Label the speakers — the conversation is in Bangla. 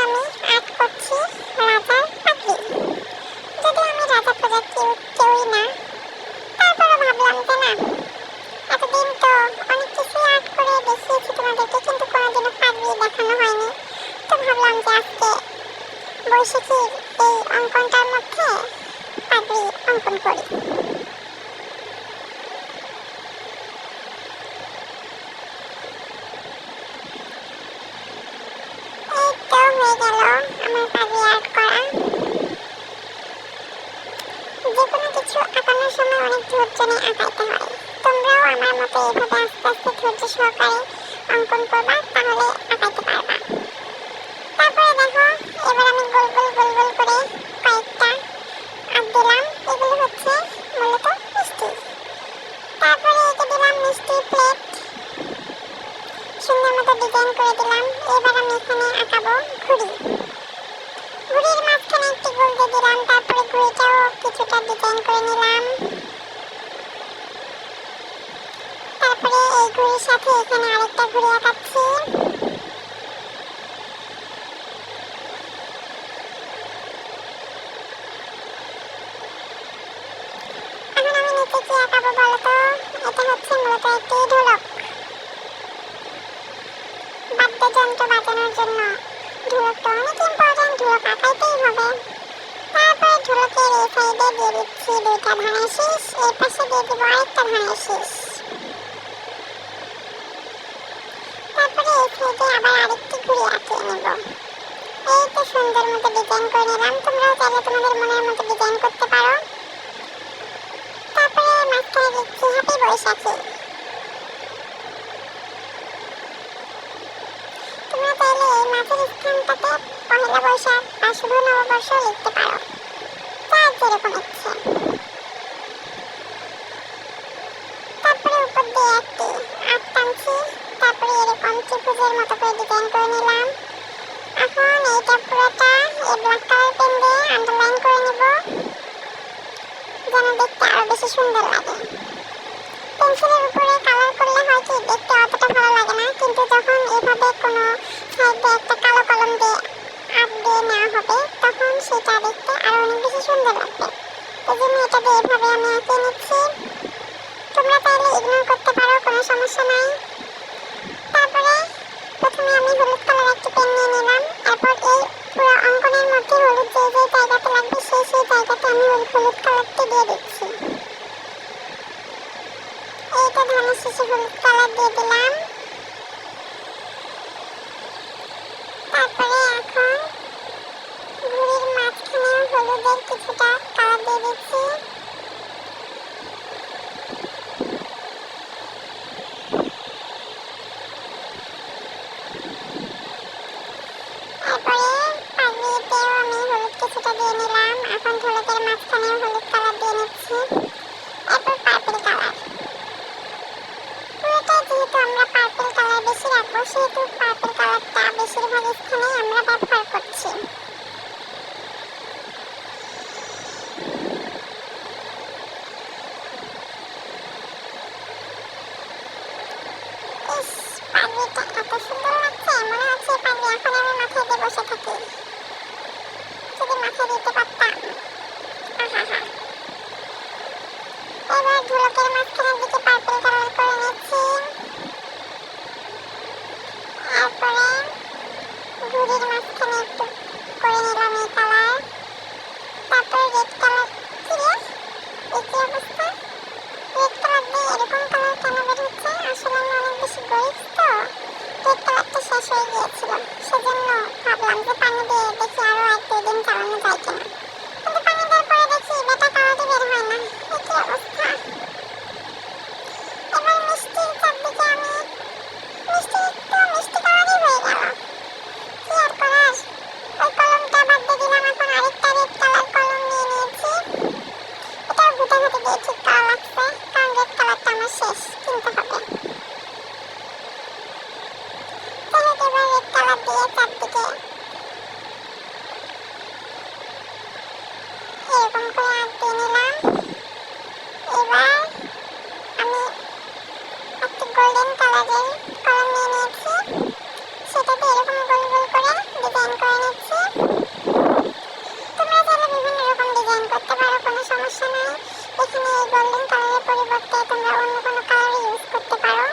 Speaker 1: আমি আর্ট করছি রাজার পাগড়ি। যদিও আমি রাজা প্রজার কেউই না, তারপরও ভাবলাম যে না, এতদিন তো অনেক কিছুই আর্ট করে দেখিয়েছি তোমাদেরকে, কিন্তু কোনোদিনও পাগড়ি দেখানো হয়নি। তো ভাবলাম যে আজকে বৈশাখীর এই অঙ্কনটার মধ্যে পাগড়ি অঙ্কন করি। এই তো হয়ে গেল আমার পাগড়ি আর্ট করা। যে কোনো কিছু আঁকানোর সময় অনেক ধৈর্য নিয়ে আঁকাইতে হয়। তোমরাও আমার মতো এইভাবে আস্তে আস্তে ধৈর্য সহকারে অঙ্কন করবা, তাহলে আঁকাইতে পারবা। তারপরে দেখো, এবার আমি গোল গোল গোল গোল করে কয়েকটা আঁক দিলাম। এগুলো হচ্ছে মূলত মিষ্টি। তারপরে এঁকে দিলাম মিষ্টি প্লেট, সুন্দর মতো ডিজাইন করে দিলাম। এবার আমি এখানে আঁকাবো ঘুড়ি। ঘুড়ির মাঝখানে একটি গোল দিয়ে দিলাম, তারপরে ঘুড়িটাও কিছুটা ডিজাইন করে নিলাম। তারপরে এই ঘুড়ির সাথে এখানে আরেকটা ঘুড়ি আঁকাচ্ছি। এখন আমি নিচে কি আঁকাবো বলতো? এটা হচ্ছে মূলত একটি ঢোলক। বাদ্যযন্ত্র বাজানোর জন্য ঢোলকটা অনেক ইম্পর্টেন্ট, ঢোলক আঁকাইতেই হবে। তারপরে ঢোলকের এই সাইডে দিয়ে দিচ্ছি দুইটা ধানের শীষ, এই পাশে দিয়ে দিব আরেকটা ধানের শীষ। তারপরে এই সাইডে আবার আরেকটি ঘুড়ি আঁকিয়ে নেব। এই তো সুন্দর মতো ডিজাইন করে নিলাম। তোমরাও চাইলে তোমাদের মনের মতো ডিজাইন করতে পারো। তারপরে মাঝখানে দিচ্ছি হ্যাপি বৈশাখী। তোমরা চাইলে এই মাঝের স্থানটাতে পহেলা বৈশাখ বা শুভ নববর্ষ লিখতে পারো, যার যেরকম ইচ্ছে। তারপরে উপর দিয়ে একটি আঁক টানছি, তারপরে এরকম ত্রিভুজের মতো করে ডিজাইন করে নিলাম। এখন এইটা পুরোটা এই ব্ল্যাক কালার পেন দিয়ে আন্ডারলাইন করে নিব, যেন দেখতে আরো বেশি সুন্দর লাগে। পেন্সিলের উপরে কালার করলে হয় কি, দেখতে অতটা ভালো লাগে না, কিন্তু যখন এভাবে কোনো সাইড দিয়ে একটা কালো কলম দিয়ে আঁক দিয়ে নেওয়া হবে, তখন সেটা দেখতে আরো অনেক বেশি সুন্দর লাগবে। এই জন্য এটা দিয়ে এভাবে আমি আঁকিয়ে নিচ্ছি। তোমরা চাইলে ইগনোর করতে পারো, কোনো সমস্যা নাই। তারপরে প্রথমে আমি হলুদ কালার একটি পেন নিয়ে নিলাম। এরপর এই পুরো অঙ্কনের মধ্যে হলুদ যে যে জায়গাতে লাগবে সেই জায়গাতে আমি হলুদ কালারটি দিয়ে দিচ্ছি। এইটা ধানের শীষে হলুদ কালার দিয়ে দিলাম। তারপরে এখন ঘুড়ির মাঝখানে হলুদের কিছুটা কালার দিয়ে দিচ্ছি। এরপরে পাগড়িতেও আমি হলুদ কিছুটা দিয়ে নিলাম। এখন ঢোলকের মাঝখানেও হলুদ কালার দিয়ে নিচ্ছি। এরপর পার্পল কালার। পুরোটা যেহেতু আমরা পার্পল কালার বেশি রাখবো, সেহেতু পার্পল কালারটা বেশিরভাগ স্থানেই আমরা ব্যবহার করছি। ইস, পাগড়িটা এত সুন্দর লাগছে, মনে হচ্ছে পাগড়ি এখন আমি মাথায় দিয়ে বসে থাকি। যদি মাথায় দিতে পারতাম। আহা। এবার ঢোলকের মাঝখানের দিকে পার্পল কালার করে নিচ্ছি। এরপরে ঘুড়ির মাঝখানে একটু করে নিলাম এই কালার। তারপরে রেড কালার। কি রে, এই কি অবস্থা? রেড কালার দিয়ে এরকম কালার কেন বের হচ্ছে? আসলে আমি অনেক বেশি গরিব তো, রেড কালারটা শেষ হয়ে গিয়েছিল, সেজন্য ভাবলাম যে পানি দিয়ে দেখি আরো এক দুই দিন চালানো যায় কিনা। কিন্তু পানি দেওয়ার পরে দেখি বেটা কালারই বের হয় না। এই কি অবস্থা? এবার মিষ্টির চারদিকে আমি মিষ্টি কালারই হয়ে গেল। কি আর করার, ওই কলমটা বাদ দিয়ে দিলাম। এখন আরেকটা রেড কালার কলম নিয়ে নিয়েছি। এটাও ঘুটে দিয়ে ঠিক করা লাগছে, কারণ রেড কালারটা আমার শেষ, কিনতে হবে। যাই হোক, এবার রেড কালার দিয়ে চারদিকে এরকম করে আঁক দিয়ে নিলাম। এবার আমি একটি গোল্ডেন কালারের কলম নিয়ে নিয়েছি, সেটাতে এরকম গোল গোল করে ডিজাইন ডিজাইন করে নিচ্ছি। তোমরা চাইলে বিভিন্ন রকম ডিজাইন করতে পারো, কোনো সমস্যা নাই। এখানে এই গোল্ডেন কালারের পরিবর্তে তোমরা অন্য কোনো কালার ইউজ করতে পারো।